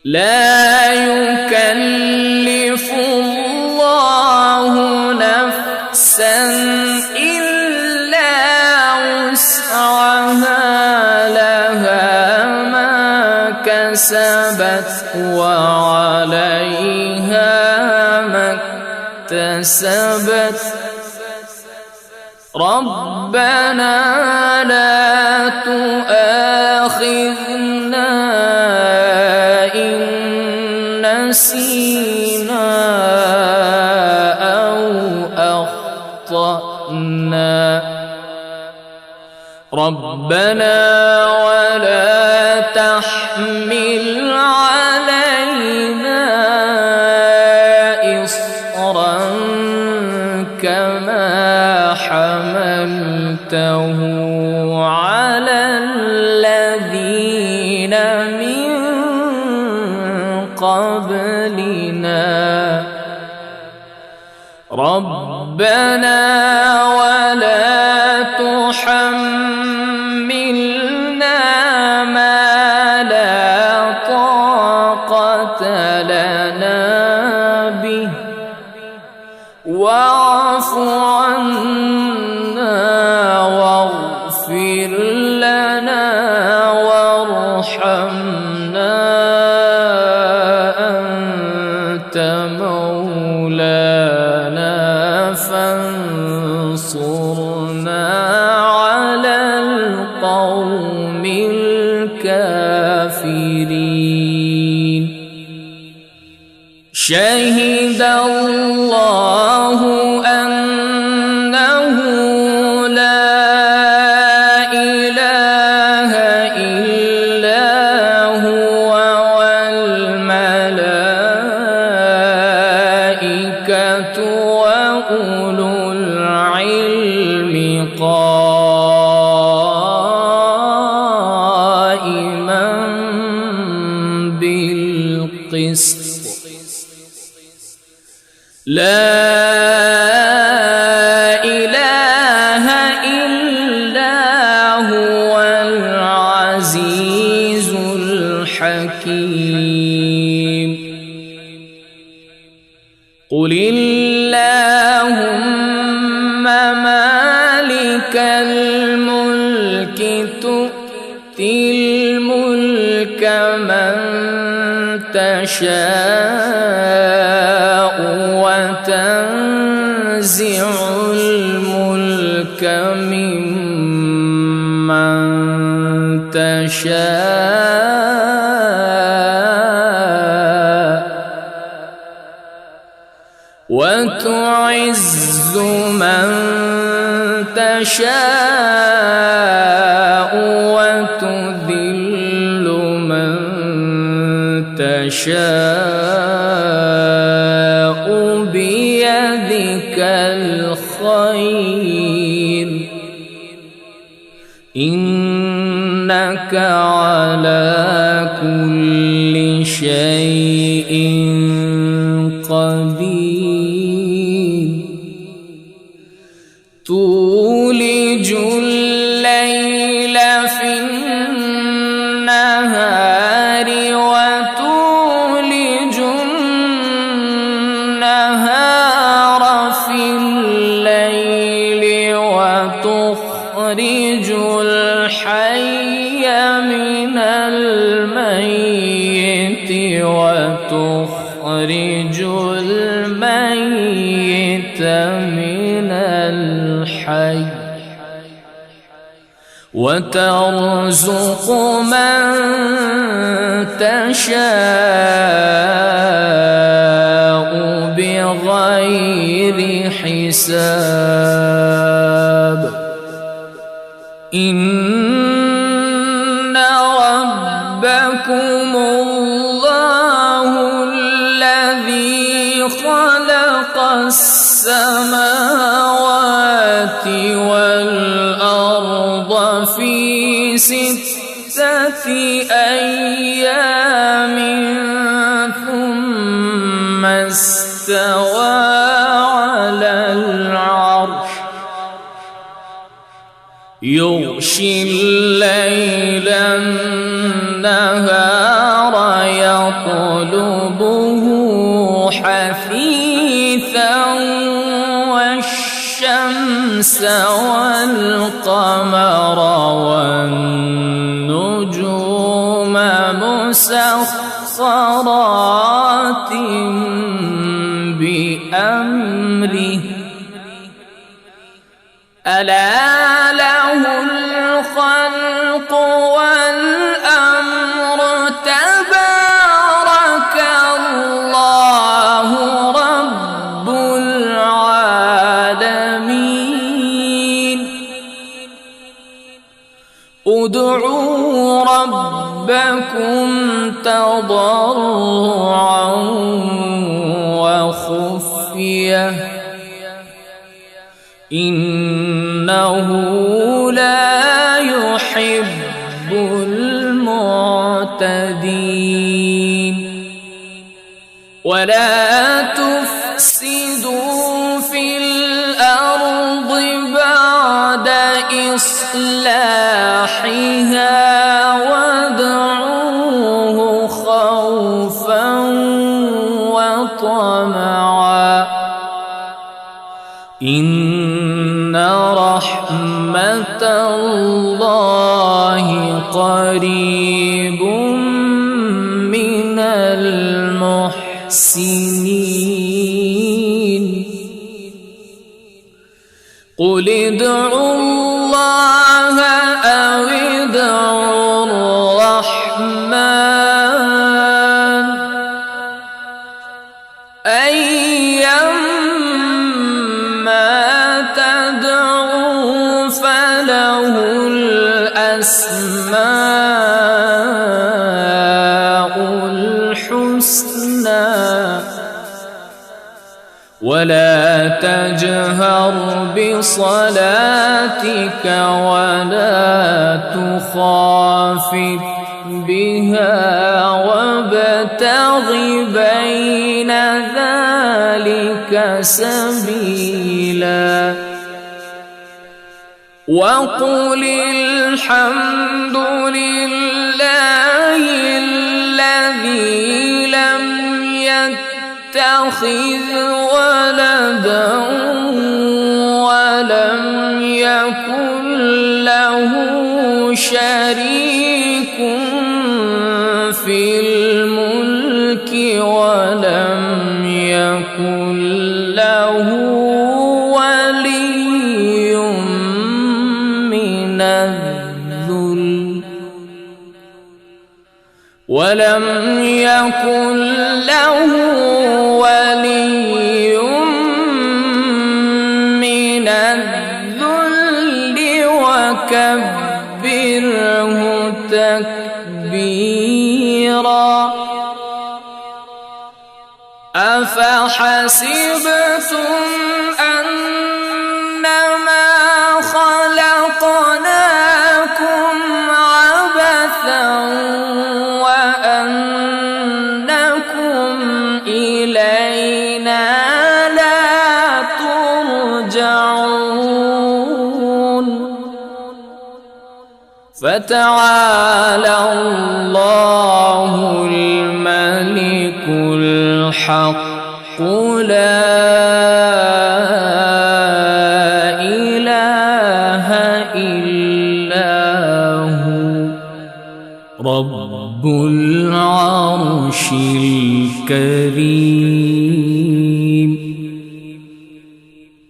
لا يكلف الله نفسا إلا وسعها لها ما كسبت وعليها ما اكتسبت ربنا لا تؤاخذنا إن نسينا أو أخطأنا ربنا ولا تحمل علينا إصرا كما حملته على الذين من قبلنا ربنا ولا تحملنا ما لا طاقة لنا به واعف عنا واغفر لنا وارحمنا أنت مولانا فانصرنا على القوم الكافرين شهد الله أنه لا إله إلا هو والملائكة وأولو العلم قائما بالقسط لا إله إلا هو العزيز الحكيم قل اللهم مالك الملك تؤتي الملك من تشاء وتنزع الملك ممن تشاء وتعز من تشاء وتذل من تشاء بيدك الخير إنك على كل شيء قدير تولج الليل في النهار وتولج النهار في الليل وتخرج الحي من الميت وتخرج الميت من الحي وترزق من تشاء بغير حساب إن ربكم الله الذي خلق السماوات والأرض في 6 أيام ثم استوى على العرش يغشي والقمر والنجوم مسخرات بأمره ألا له الخلق والأمر تبارك الله رب العالمين ادعوا ربكم تضرعا وخفية إنه لا يحب المعتدين ولا تفسدوا في الأرض بعد إصلاحها وادعوه خوفا وطمعا إن رحمة الله قريب من المحسنين قل ادعوا الله أو ادعوا الرحمن أيما تدعوا فله الأسماء الحسنى ولا تجهر بصلاتك ولا تخافت بها وابتغ بين ذلك سبيلا وقل الحمد لله الذي لم يتخذ ولدا ولم يكن له شريك في الملك ولم يكن له ولي من الذل ولم يكن له ولي من الذل وكبره تكبيرا أفحسبتم أنما خلقناكم عبثا وأنكم إلينا لا ترجعون فتعالى الله الملك الحق لا إله إلا هو رب العرش الكريم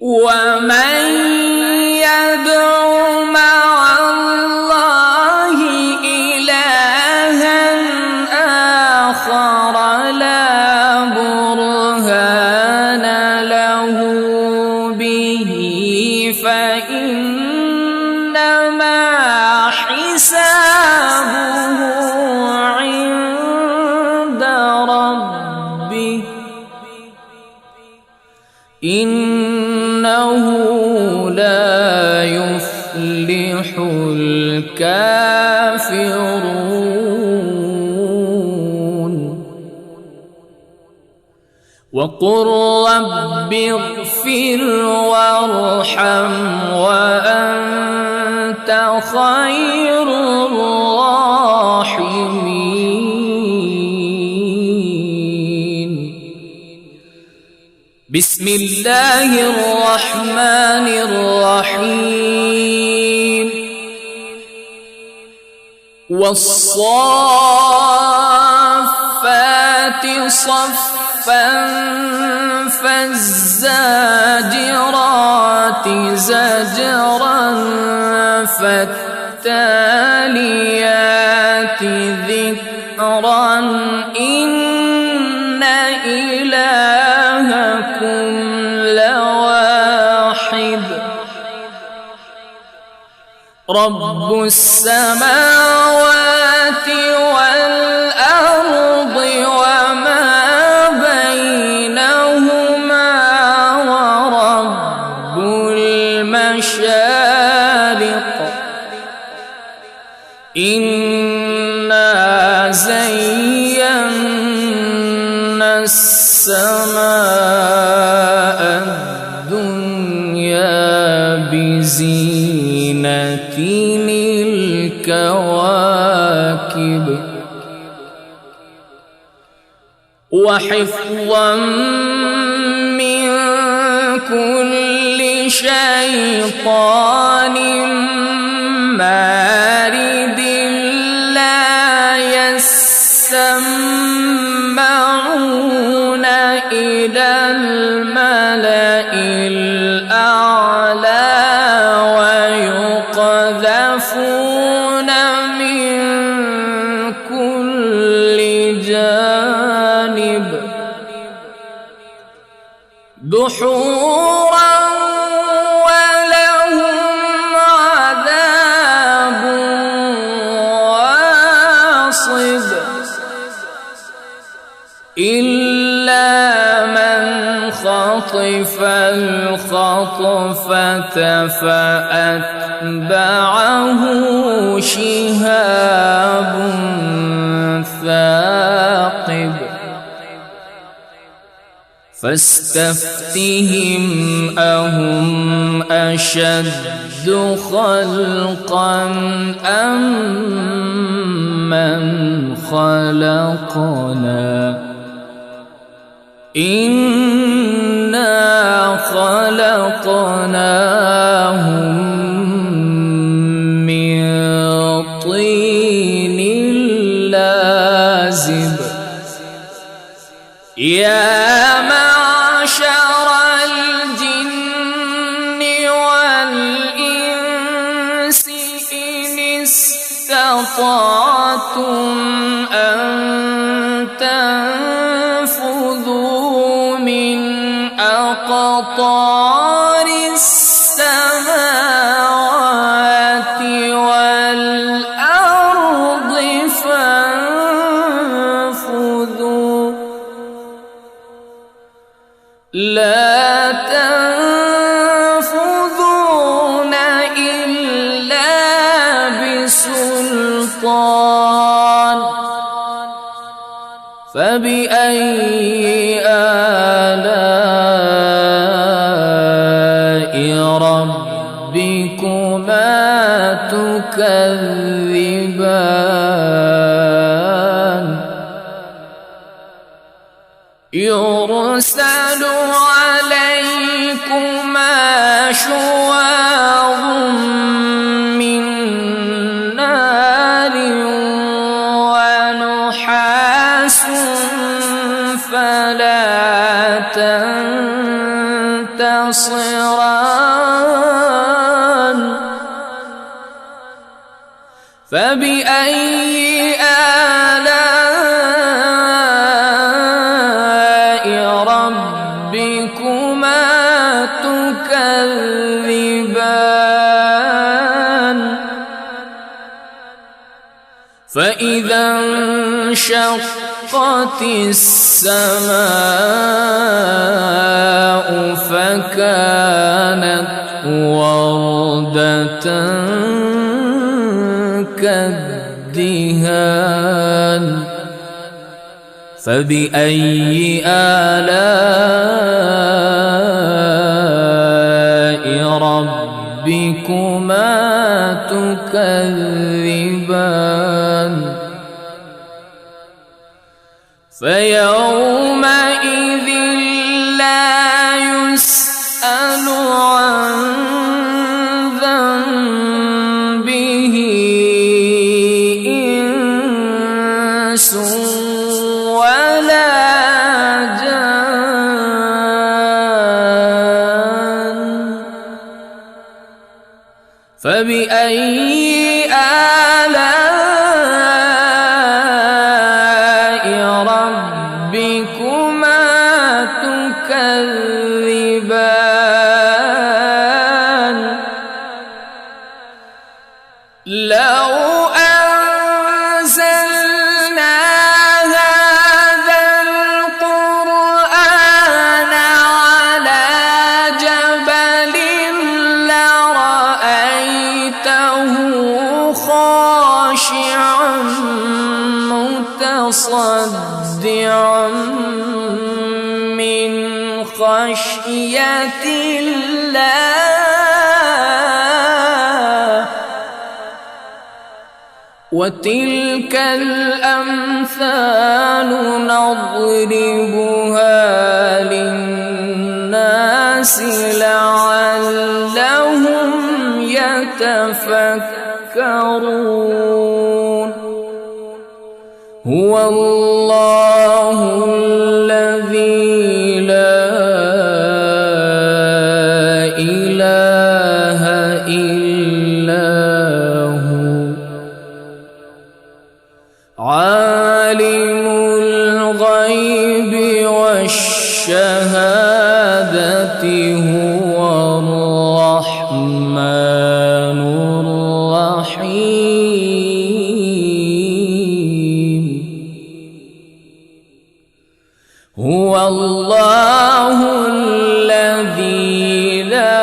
ومن يدع مع الله إلها آخر لا برهان له به فإنما حسابه عند ربه إنه لا يفلح الكافرون وقل رب اغفر وارحم وأنت خير الراحمين بسم الله الرحمن الرحيم والصافات صفا فالزاجرات زجرا فالتاليات ذكرا إن إلهكم لواحد رب السماوات والأرض وما بينهما ورب المشارق إنا زينا السماء الدنيا بزينة الكواكب وحفظا من كل شيطان مارد لا يسمعون إلى الملأ الأعلى ويقذفون من كل جانب دحورا ولهم عذاب واصب إلا من خطف الخطفة فأتبعه شهاب ثاقب فاستفتهم أهم أشد خلقا أم من خلقنا إنا خلقناهم من طين لازب يا معشر الجن والإنس إن استطعتم أن تنفذوا من أقطار السماوات والأرض فانفذوا لا تنفذون إلا بسلطان فبأي آلاء ربكما تكذبان يرسل عليكما شواظ من نار ونحاس فلا تنتصران فبأي آلاء ربكما تكذبان فإذا انشقت السماء فكانت وردة كالدهان فبأي آلاء ربكما تكذبان فيومئذ لا إنس ولا جان فبأي آلاء ربكما تكذبان لو أنزلنا هذا القرآن على جبل لرأيته خاشعا متصدعا من خشية الله وتلك الأمثال نضربها للناس لعلهم يتفكرون هو الله الذي لا إله إلا هو عالم الغيب والشهادة هو الرحمن الرحيم هو الله الذي لا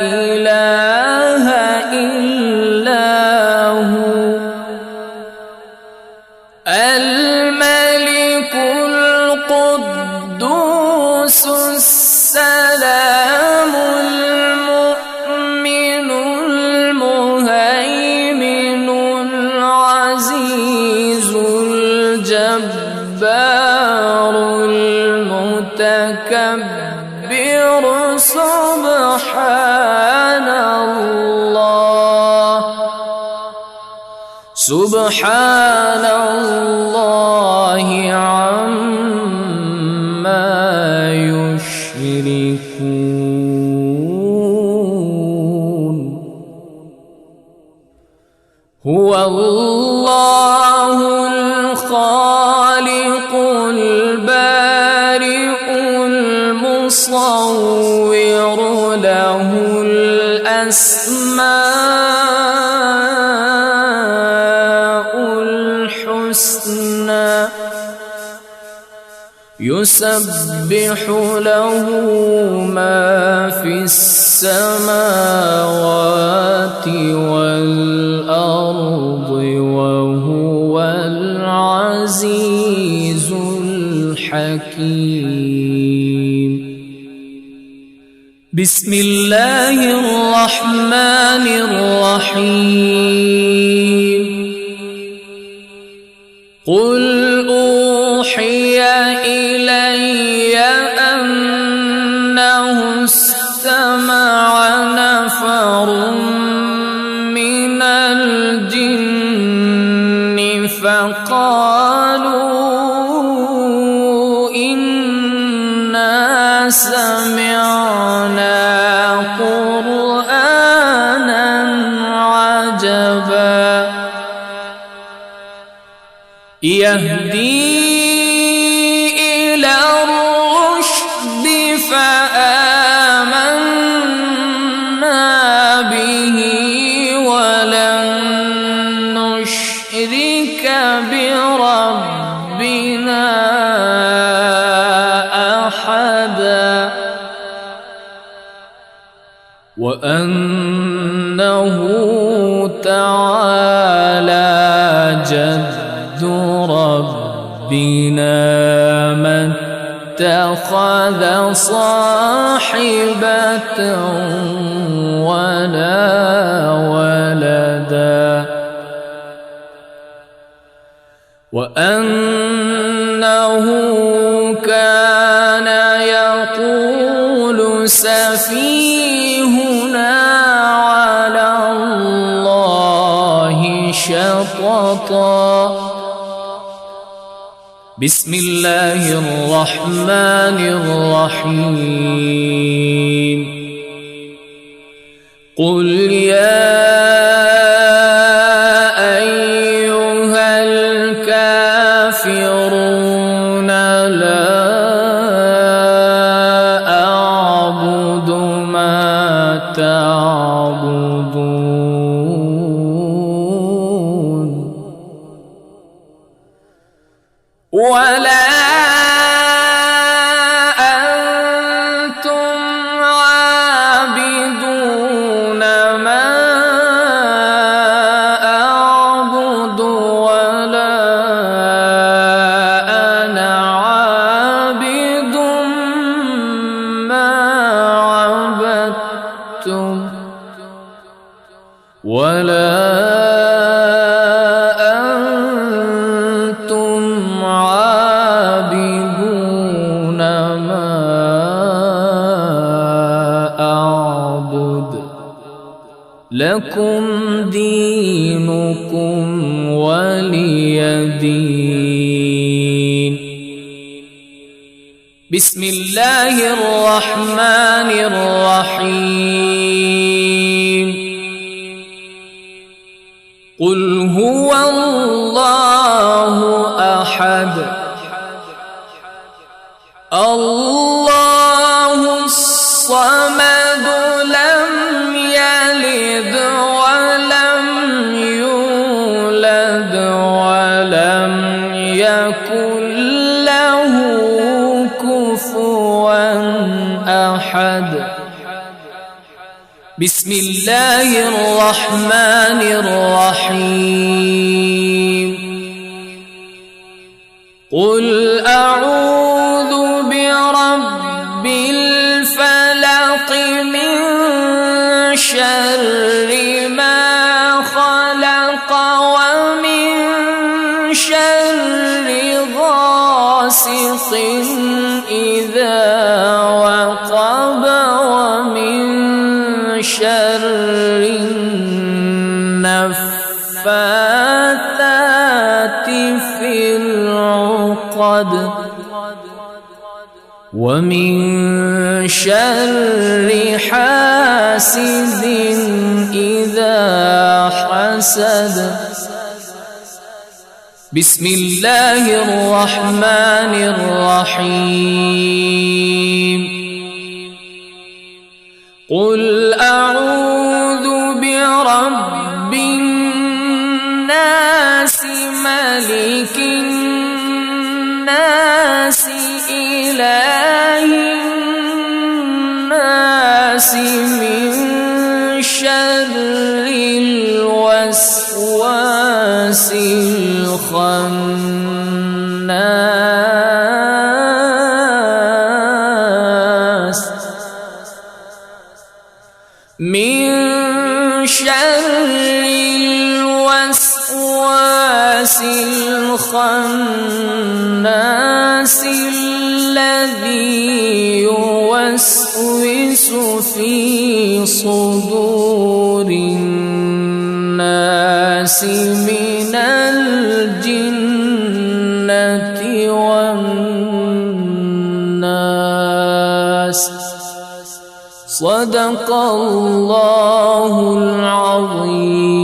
إله إلا هو الملك القدوس السلام المؤمن المهيمن العزيز الجبار المتكبر سبحان الله عما يشركون هو الله الخالق البارئ المصور له الأسماء الحسنى يسبح له ما في السماوات والأرض وهو العزيز الحكيم بسم الله الرحمن الرحيم قل أوحي إلي أنه استمع نفر من الجن فقالوا إنا سمعنا قرآنا عجبا يهدي إلى الرشد فآمنا به ولن نشرك بربنا أحدا وأنه تعالى جد ربنا ما اتخذ صاحبة ولا ولدا وأنه كان يقول سفيهنا على الله شططا شططا بسم الله الرحمن الرحيم قل يا أيها الكافرون لا أعبد ما تعبدون ولا أنتم عابدون ما أعبد ولا أنا عابد ما عبدتم ولا أنتم عابدون ما أعبد لكم دينكم ولي دين بسم الله الرحمن الرحيم قل هو الله أحد الله الصمد لم يلد ولم يولد ولم يكن له كفوا أحد بسم الله الرحمن الرحيم قل أعوذ برب الفلق من شر ما خلق ومن شر غاسق إذا وقب ومن شر النفاثات في العقد ومن شر حاسد إذا حسد بسم الله الرحمن الرحيم قل أعوذ برب الناس ملك الناس إله الناس من شر الوسواس الخناس من شر الوسواس الخناس الذي يوسوس في صدور الناس من الجنة والناس صدق الله العظيم.